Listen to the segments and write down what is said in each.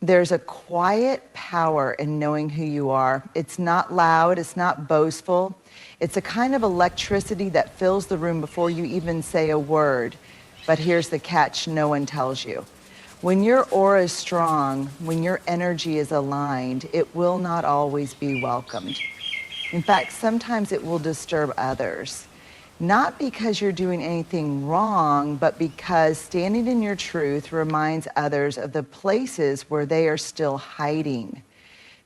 There's a quiet power in knowing who you are. It's not loud, it's not boastful. It's a kind of electricity that fills the room before you even say a word. But here's the catch no one tells you. When your aura is strong, when your energy is aligned, it will not always be welcomed. In fact, sometimes it will disturb others. Not because you're doing anything wrong, but because standing in your truth reminds others of the places where they are still hiding.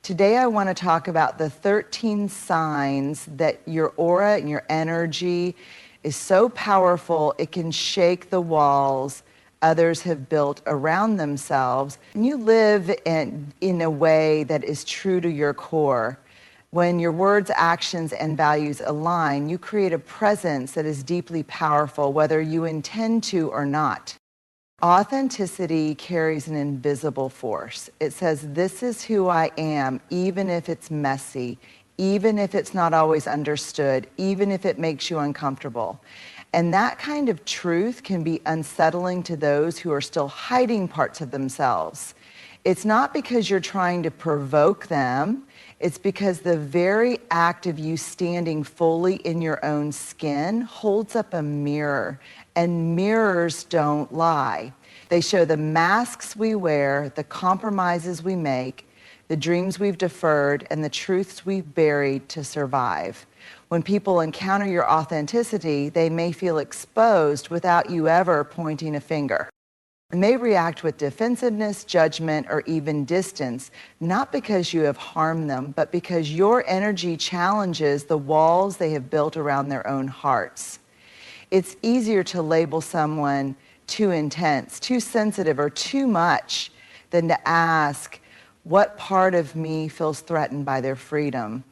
Today I want to talk about the 13 signs that your aura and your energy is so powerful it can shake the walls others have built around themselves. And you live in a way that is true to your core. When your words, actions, and values align, you create a presence that is deeply powerful, whether you intend to or not. Authenticity carries an invisible force. It says, this is who I am, even if it's messy, even if it's not always understood, even if it makes you uncomfortable. And that kind of truth can be unsettling to those who are still hiding parts of themselves. It's not because you're trying to provoke them. It's because the very act of you standing fully in your own skin holds up a mirror, and mirrors don't lie. They show the masks we wear, the compromises we make, the dreams we've deferred, and the truths we've buried to survive. When people encounter your authenticity, they may feel exposed without you ever pointing a finger. They may react with defensiveness, judgment, or even distance, not because you have harmed them, but because your energy challenges the walls they have built around their own hearts. It's easier to label someone too intense, too sensitive, or too much than to ask, what part of me feels threatened by their freedom?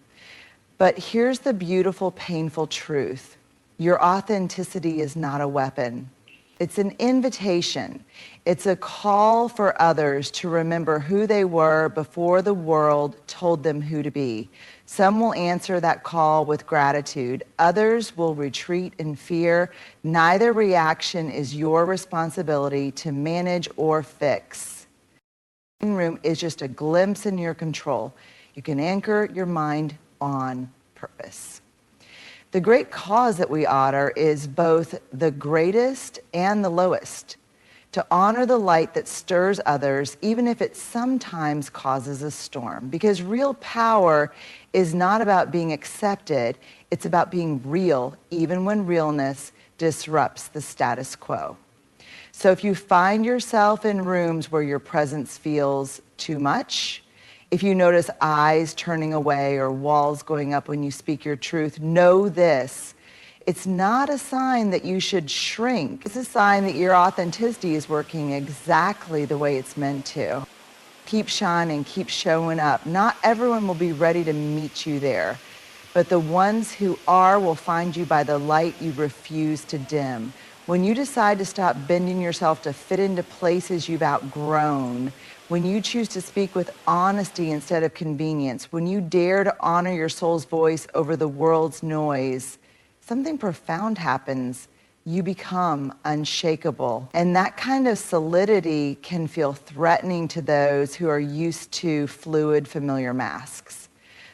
But here's the beautiful, painful truth. Your authenticity is not a weapon. It's an invitation. It's a call for others to remember who they were before the world told them who to be. Some will answer that call with gratitude. Others will retreat in fear. Neither reaction is your responsibility to manage or fix. The room is just a glimpse in your control. You can anchor your mind on purpose. The great cause that we honor is both the greatest and the lowest. To honor the light that stirs others, even if it sometimes causes a storm. Because real power is not about being accepted, it's about being real, even when realness disrupts the status quo. So if you find yourself in rooms where your presence feels too much, if you notice eyes turning away or walls going up when you speak your truth, know this. It's not a sign that you should shrink. It's a sign that your authenticity is working exactly the way it's meant to. Keep shining, keep showing up. Not everyone will be ready to meet you there, but the ones who are will find you by the light you refuse to dim. When you decide to stop bending yourself to fit into places you've outgrown, when you choose to speak with honesty instead of convenience, when you dare to honor your soul's voice over the world's noise, something profound happens. You become unshakable. And that kind of solidity can feel threatening to those who are used to fluid, familiar masks.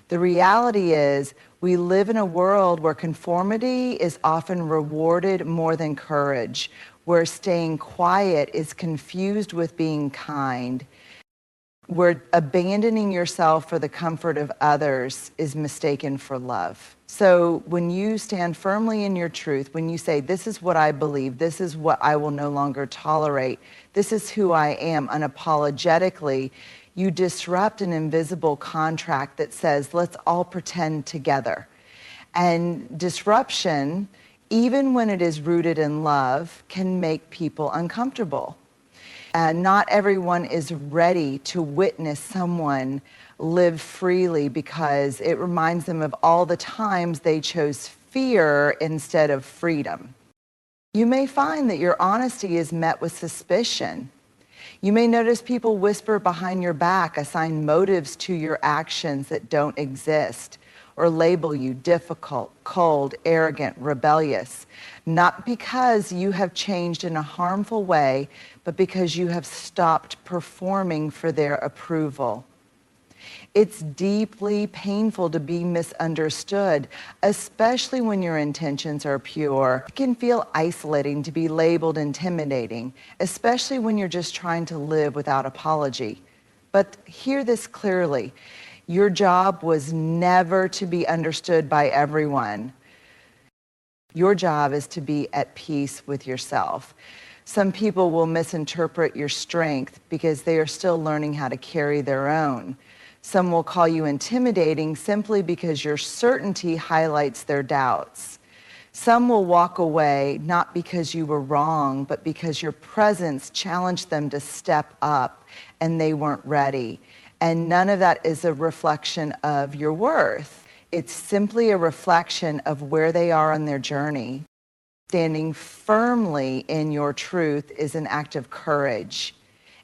The reality is, we live in a world where conformity is often rewarded more than courage, where staying quiet is confused with being kind, where abandoning yourself for the comfort of others is mistaken for love. So when you stand firmly in your truth, when you say, this is what I believe, this is what I will no longer tolerate, this is who I am unapologetically, you disrupt an invisible contract that says, let's all pretend together. And disruption, even when it is rooted in love, can make people uncomfortable. And not everyone is ready to witness someone live freely because it reminds them of all the times they chose fear instead of freedom. You may find that your honesty is met with suspicion. You may notice people whisper behind your back, assign motives to your actions that don't exist. or label you difficult, cold, arrogant, rebellious, not because you have changed in a harmful way, but because you have stopped performing for their approval. It's deeply painful to be misunderstood, especially when your intentions are pure. It can feel isolating to be labeled intimidating, especially when you're just trying to live without apology. But hear this clearly. Your job was never to be understood by everyone. Your job is to be at peace with yourself. Some people will misinterpret your strength because they are still learning how to carry their own. Some will call you intimidating simply because your certainty highlights their doubts. Some will walk away not because you were wrong, but because your presence challenged them to step up and they weren't ready. And none of that is a reflection of your worth. It's simply a reflection of where they are on their journey. Standing firmly in your truth is an act of courage.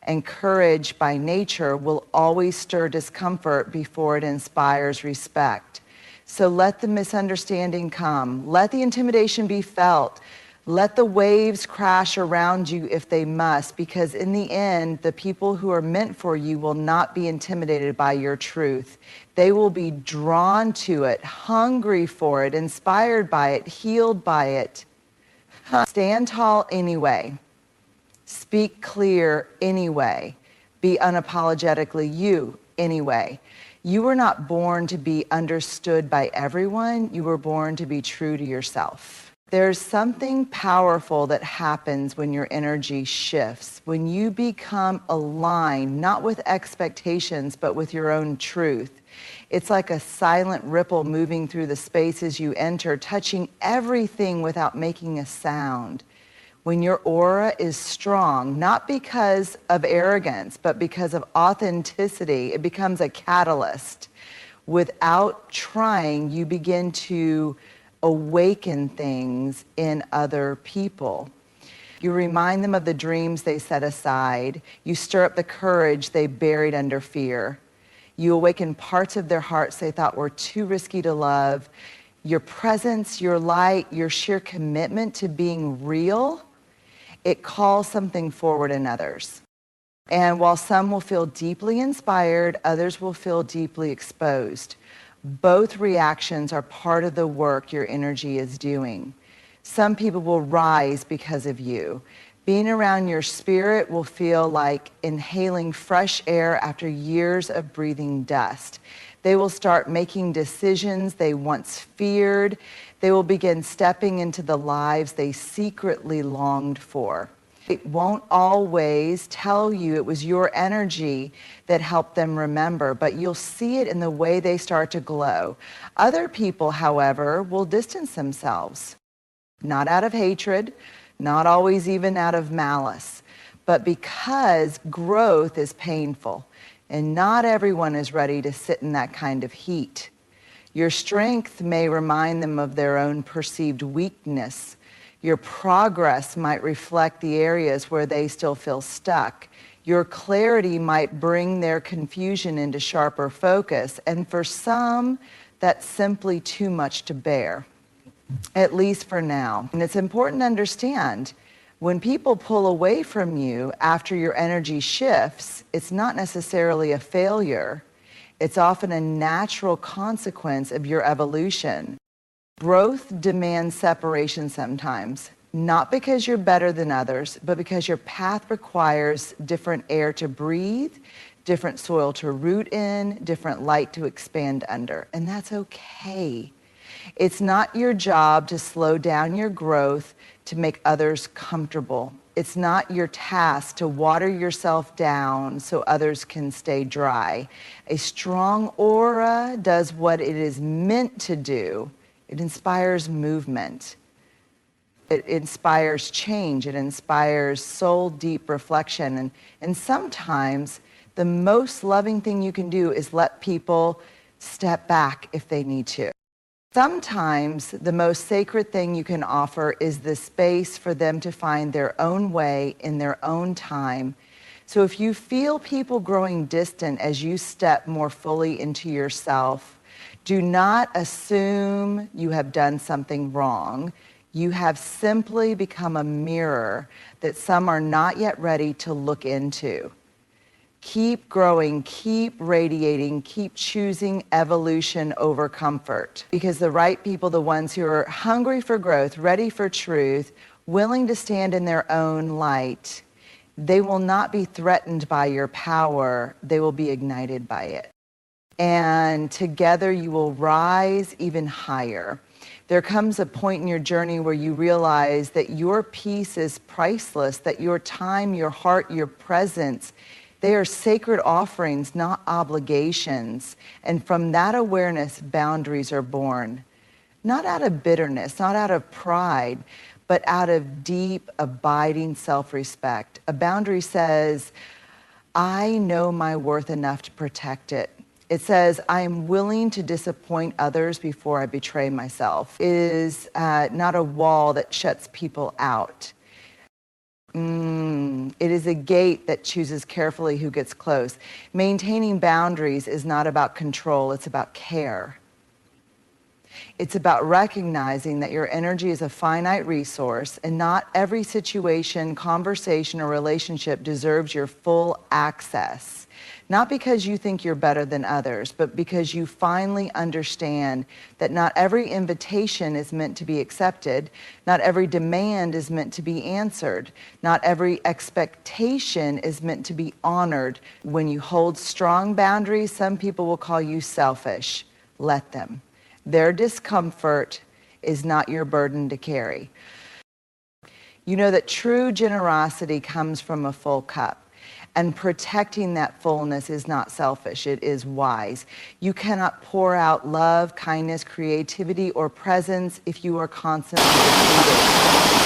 And courage by nature will always stir discomfort before it inspires respect. So let the misunderstanding come. Let the intimidation be felt. Let the waves crash around you if they must, because in the end, the people who are meant for you will not be intimidated by your truth. They will be drawn to it, hungry for it, inspired by it, healed by it. Stand tall anyway. Speak clear anyway. Be unapologetically you anyway. You were not born to be understood by everyone. You were born to be true to yourself. There's something powerful that happens when your energy shifts, when you become aligned, not with expectations, but with your own truth. It's like a silent ripple moving through the spaces you enter, touching everything without making a sound. When your aura is strong, not because of arrogance, but because of authenticity, it becomes a catalyst. Without trying, you begin to awaken things in other people. You remind them of the dreams they set aside. You stir up the courage they buried under fear. You awaken parts of their hearts they thought were too risky to love. Your presence, your light, your sheer commitment to being real, it calls something forward in others. And while some will feel deeply inspired, others will feel deeply exposed. Both reactions are part of the work your energy is doing. Some people will rise because of you. Being around your spirit will feel like inhaling fresh air after years of breathing dust. They will start making decisions they once feared. They will begin stepping into the lives they secretly longed for. It won't always tell you it was your energy that helped them remember, but you'll see it in the way they start to glow. Other people, however, will distance themselves, not out of hatred, not always even out of malice, but because growth is painful, and not everyone is ready to sit in that kind of heat. Your strength may remind them of their own perceived weakness. Your progress might reflect the areas where they still feel stuck. Your clarity might bring their confusion into sharper focus, and for some, that's simply too much to bear, at least for now. And it's important to understand, when people pull away from you after your energy shifts, it's not necessarily a failure. It's often a natural consequence of your evolution. Growth demands separation sometimes, not because you're better than others, but because your path requires different air to breathe, different soil to root in, different light to expand under, and that's okay. It's not your job to slow down your growth to make others comfortable. It's not your task to water yourself down so others can stay dry. A strong aura does what it is meant to do. It inspires movement. It inspires change. It inspires soul-deep reflection. And sometimes the most loving thing you can do is let people step back if they need to. Sometimes the most sacred thing you can offer is the space for them to find their own way in their own time. So if you feel people growing distant as you step more fully into yourself, Do not assume you have done something wrong. You have simply become a mirror that some are not yet ready to look into. Keep growing, keep radiating, keep choosing evolution over comfort. Because the right people, the ones who are hungry for growth, ready for truth, willing to stand in their own light, they will not be threatened by your power, they will be ignited by it. And together you will rise even higher. There comes a point in your journey where you realize that your peace is priceless, that your time, your heart, your presence, they are sacred offerings, not obligations. And from that awareness, boundaries are born. Not out of bitterness, not out of pride, but out of deep, abiding self-respect. A boundary says, I know my worth enough to protect it. It says, I am willing to disappoint others before I betray myself. It is not a wall that shuts people out. It is a gate that chooses carefully who gets close. Maintaining boundaries is not about control, it's about care. It's about recognizing that your energy is a finite resource and not every situation, conversation, or relationship deserves your full access. Not because you think you're better than others, but because you finally understand that not every invitation is meant to be accepted, not every demand is meant to be answered, not every expectation is meant to be honored. When you hold strong boundaries, some people will call you selfish. Let them. Their discomfort is not your burden to carry. You know that true generosity comes from a full cup. And protecting that fullness is not selfish, it is wise. You cannot pour out love, kindness, creativity, or presence if you are constantly depleted.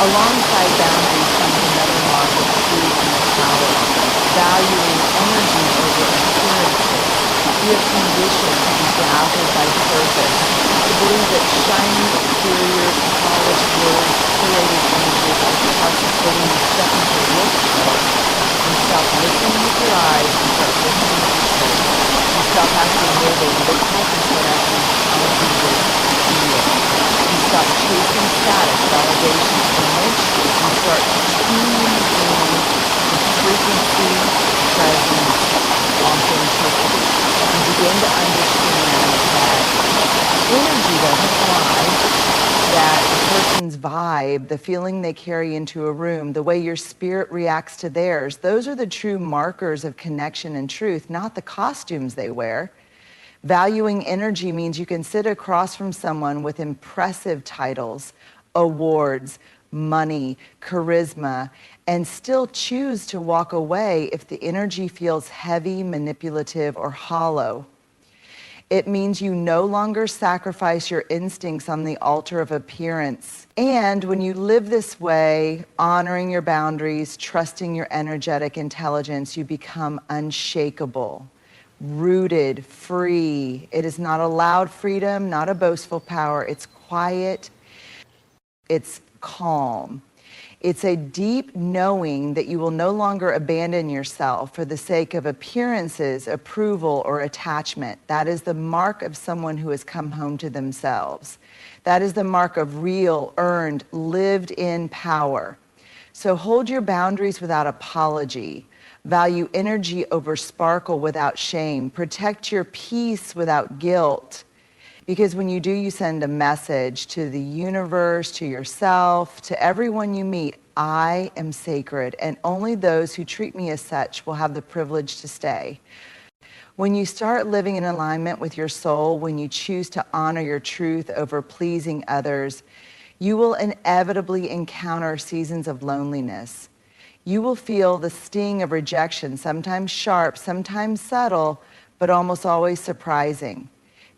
Alongside boundaries comes another mark of truth and power, valuing energy over appearances. We are conditioned to be dazzled by surface, to believe that shiny exteriors, polished words, curated images are parts when you step into real power. You stop listening with your eyes and start listening with your soul. You stop asking where they look like and start asking how do they feel. You stop chasing status, validation, promotion. You start tuning in to frequency, presence, authenticity. You begin to understand that energy doesn't lie. That a person's vibe, the feeling they carry into a room, the way your spirit reacts to theirs, those are the true markers of connection and truth, not the costumes they wear. Valuing energy means you can sit across from someone with impressive titles, awards, money, charisma, and still choose to walk away if the energy feels heavy, manipulative, or hollow. It means you no longer sacrifice your instincts on the altar of appearance. And when you live this way, honoring your boundaries, trusting your energetic intelligence, you become unshakable, rooted, free. It is not a loud freedom, not a boastful power. It's quiet. It's calm. It's a deep knowing that you will no longer abandon yourself for the sake of appearances, approval, or attachment. That is the mark of someone who has come home to themselves. That is the mark of real, earned, lived-in power. So hold your boundaries without apology. Value energy over sparkle without shame. Protect your peace without guilt. Because when you do, you send a message to the universe, to yourself, to everyone you meet. I am sacred, and only those who treat me as such will have the privilege to stay. When you start living in alignment with your soul, when you choose to honor your truth over pleasing others, you will inevitably encounter seasons of loneliness. You will feel the sting of rejection, sometimes sharp, sometimes subtle, but almost always surprising.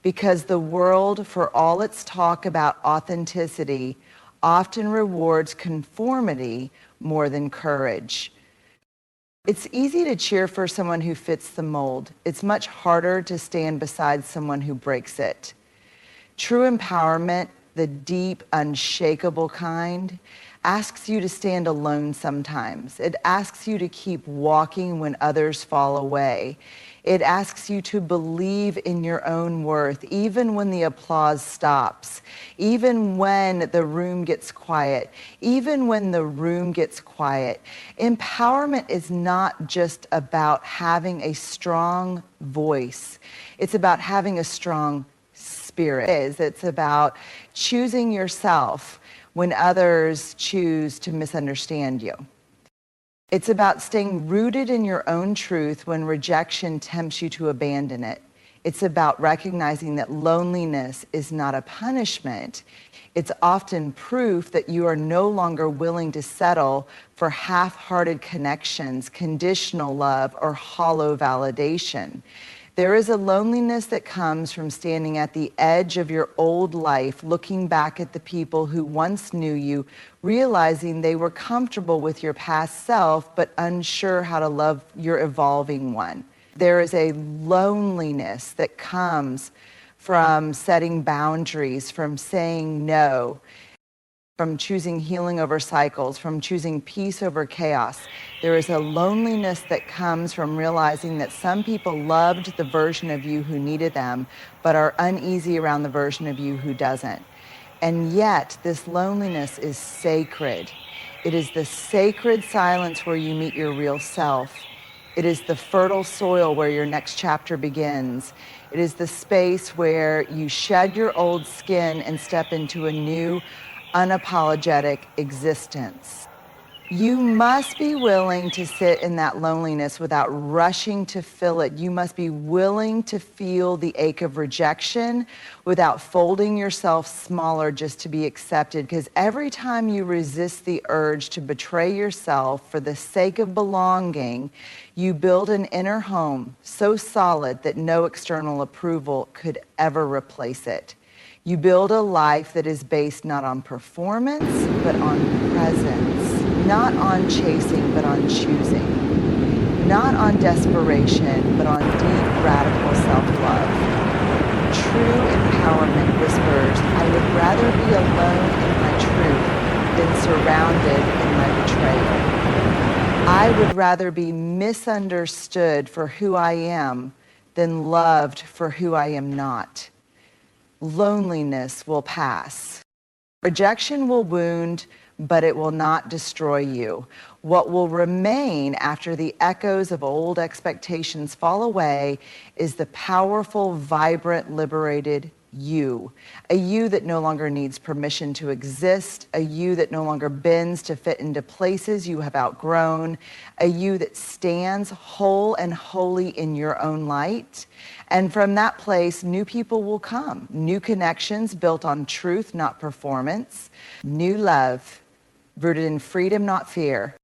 Because the world, for all its talk about authenticity, often rewards conformity more than courage. It's easy to cheer for someone who fits the mold. It's much harder to stand beside someone who breaks it. True empowerment, the deep, unshakable kind, asks you to stand alone sometimes. It asks you to keep walking when others fall away. It asks you to believe in your own worth, even when the applause stops, even when the room gets quiet, even when the room gets quiet. Empowerment is not just about having a strong voice. It's about having a strong spirit. It's about choosing yourself when others choose to misunderstand you. It's about staying rooted in your own truth when rejection tempts you to abandon it. It's about recognizing that loneliness is not a punishment. It's often proof that you are no longer willing to settle for half-hearted connections, conditional love, or hollow validation. There is a loneliness that comes from standing at the edge of your old life, looking back at the people who once knew you, realizing they were comfortable with your past self, but unsure how to love your evolving one. There is a loneliness that comes from setting boundaries, from saying no, from choosing healing over cycles, from choosing peace over chaos. There is a loneliness that comes from realizing that some people loved the version of you who needed them, but are uneasy around the version of you who doesn't. And yet, this loneliness is sacred. It is the sacred silence where you meet your real self. It is the fertile soil where your next chapter begins. It is the space where you shed your old skin and step into a new, unapologetic existence. You must be willing to sit in that loneliness without rushing to fill it. You must be willing to feel the ache of rejection without folding yourself smaller just to be accepted. Because every time you resist the urge to betray yourself for the sake of belonging, you build an inner home so solid that no external approval could ever replace it. You build a life that is based not on performance, but on presence. Not on chasing, but on choosing. Not on desperation, but on deep, radical self-love. True empowerment whispers, I would rather be alone in my truth than surrounded in my betrayal. I would rather be misunderstood for who I am than loved for who I am not. Loneliness will pass. Rejection will wound, but it will not destroy you. What will remain after the echoes of old expectations fall away is the powerful, vibrant, liberated you. A you that no longer needs permission to exist, a you that no longer bends to fit into places you have outgrown, a you that stands whole and holy in your own light. And from that place, new people will come. New connections built on truth, not performance. New love, rooted in freedom, not fear.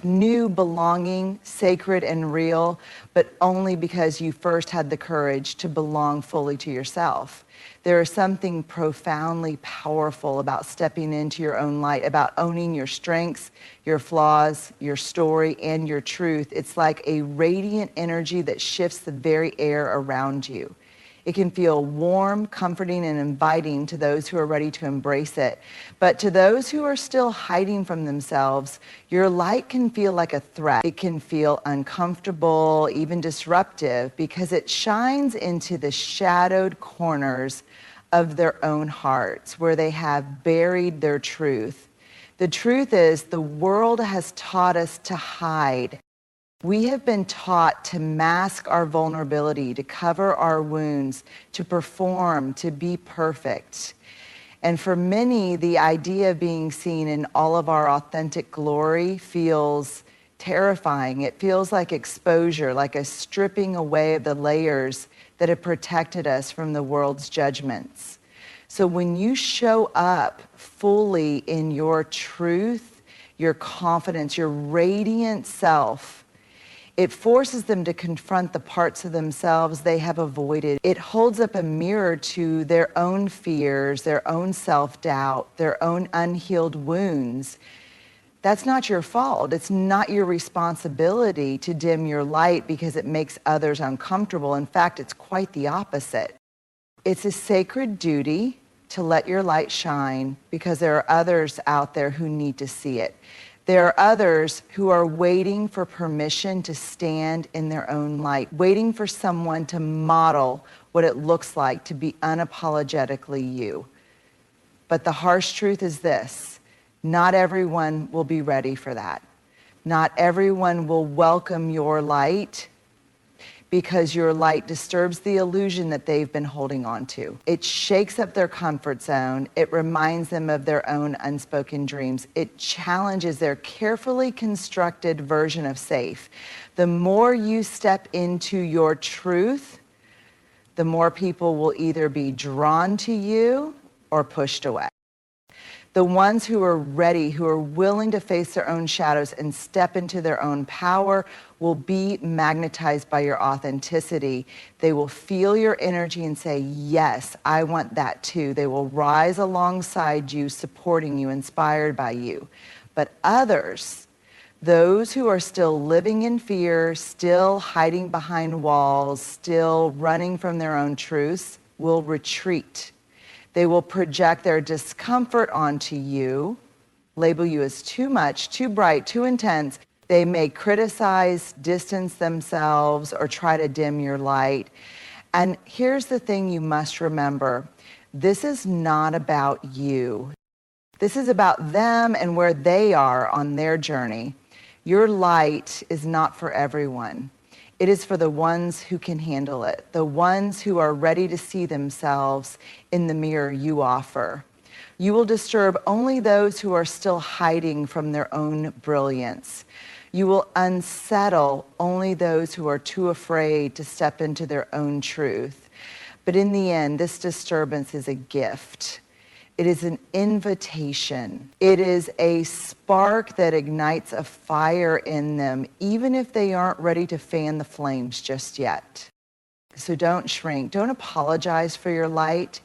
New belonging, sacred and real, but only because you first had the courage to belong fully to yourself. There is something profoundly powerful about stepping into your own light, about owning your strengths, your flaws, your story, and your truth. It's like a radiant energy that shifts the very air around you. It can feel warm, comforting, and inviting to those who are ready to embrace it. But to those who are still hiding from themselves, your light can feel like a threat. It can feel uncomfortable, even disruptive, because it shines into the shadowed corners of their own hearts, where they have buried their truth. The truth is, the world has taught us to hide. We have been taught to mask our vulnerability, to cover our wounds, to perform, to be perfect. And for many, the idea of being seen in all of our authentic glory feels terrifying. It feels like exposure, like a stripping away of the layers that have protected us from the world's judgments. So when you show up fully in your truth, your confidence, your radiant self, it forces them to confront the parts of themselves they have avoided. It holds up a mirror to their own fears, their own self-doubt, their own unhealed wounds. That's not your fault. It's not your responsibility to dim your light because it makes others uncomfortable. In fact, it's quite the opposite. It's a sacred duty to let your light shine, because there are others out there who need to see it. There are others who are waiting for permission to stand in their own light, waiting for someone to model what it looks like to be unapologetically you. But the harsh truth is this: not everyone will be ready for that. Not everyone will welcome your light, because your light disturbs the illusion that they've been holding on to. It shakes up their comfort zone. It reminds them of their own unspoken dreams. It challenges their carefully constructed version of safe. The more you step into your truth, the more people will either be drawn to you or pushed away. The ones who are ready, who are willing to face their own shadows and step into their own power, will be magnetized by your authenticity. They will feel your energy and say, yes, I want that too. They will rise alongside you, supporting you, inspired by you. But others, those who are still living in fear, still hiding behind walls, still running from their own truths, will retreat. They will project their discomfort onto you, label you as too much, too bright, too intense. They may criticize, distance themselves, or try to dim your light. And here's the thing you must remember. This is not about you. This is about them and where they are on their journey. Your light is not for everyone. It is for the ones who can handle it, the ones who are ready to see themselves in the mirror you offer. You will disturb only those who are still hiding from their own brilliance. You will unsettle only those who are too afraid to step into their own truth. But in the end, this disturbance is a gift. It is an invitation. It is a spark that ignites a fire in them, even if they aren't ready to fan the flames just yet. So don't shrink. Don't apologize for your light.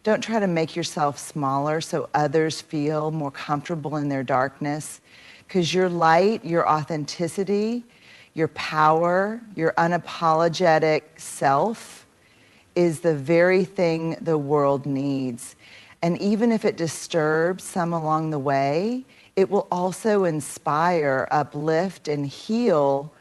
Don't try to make yourself smaller so others feel more comfortable in their darkness. Because your light, your authenticity, your power, your unapologetic self is the very thing the world needs. And even if it disturbs some along the way, it will also inspire, uplift, and heal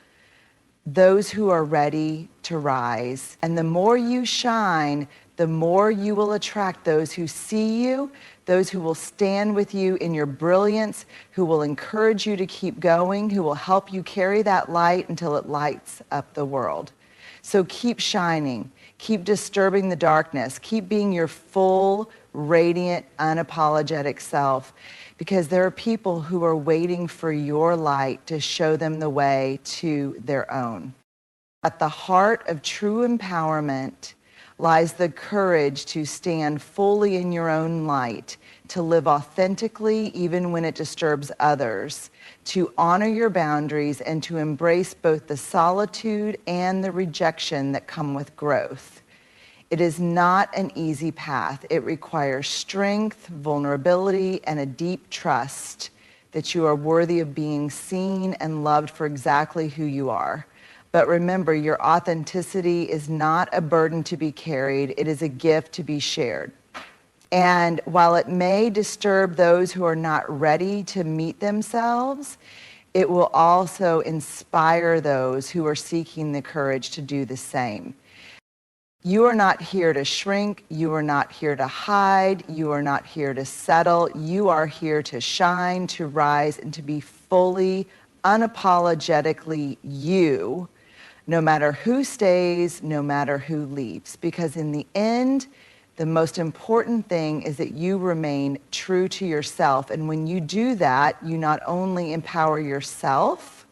those who are ready to rise. And the more you shine, the more you will attract those who see you, those who will stand with you in your brilliance, who will encourage you to keep going, who will help you carry that light until it lights up the world. So keep shining, keep disturbing the darkness, keep being your full, radiant, unapologetic self, because there are people who are waiting for your light to show them the way to their own. At the heart of true empowerment lies the courage to stand fully in your own light, to live authentically even when it disturbs others, to honor your boundaries, and to embrace both the solitude and the rejection that come with growth. It is not an easy path. It requires strength, vulnerability, and a deep trust that you are worthy of being seen and loved for exactly who you are. But remember, your authenticity is not a burden to be carried. It is a gift to be shared. And while it may disturb those who are not ready to meet themselves, it will also inspire those who are seeking the courage to do the same. You are not here to shrink. You are not here to hide. You are not here to settle. You are here to shine, to rise, and to be fully, unapologetically you, no matter who stays, no matter who leaves. Because in the end, the most important thing is that you remain true to yourself. And when you do that, you not only empower yourself,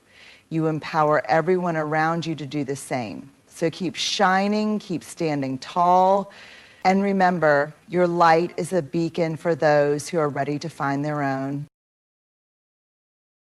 you empower everyone around you to do the same. So keep shining, keep standing tall, and remember, your light is a beacon for those who are ready to find their own.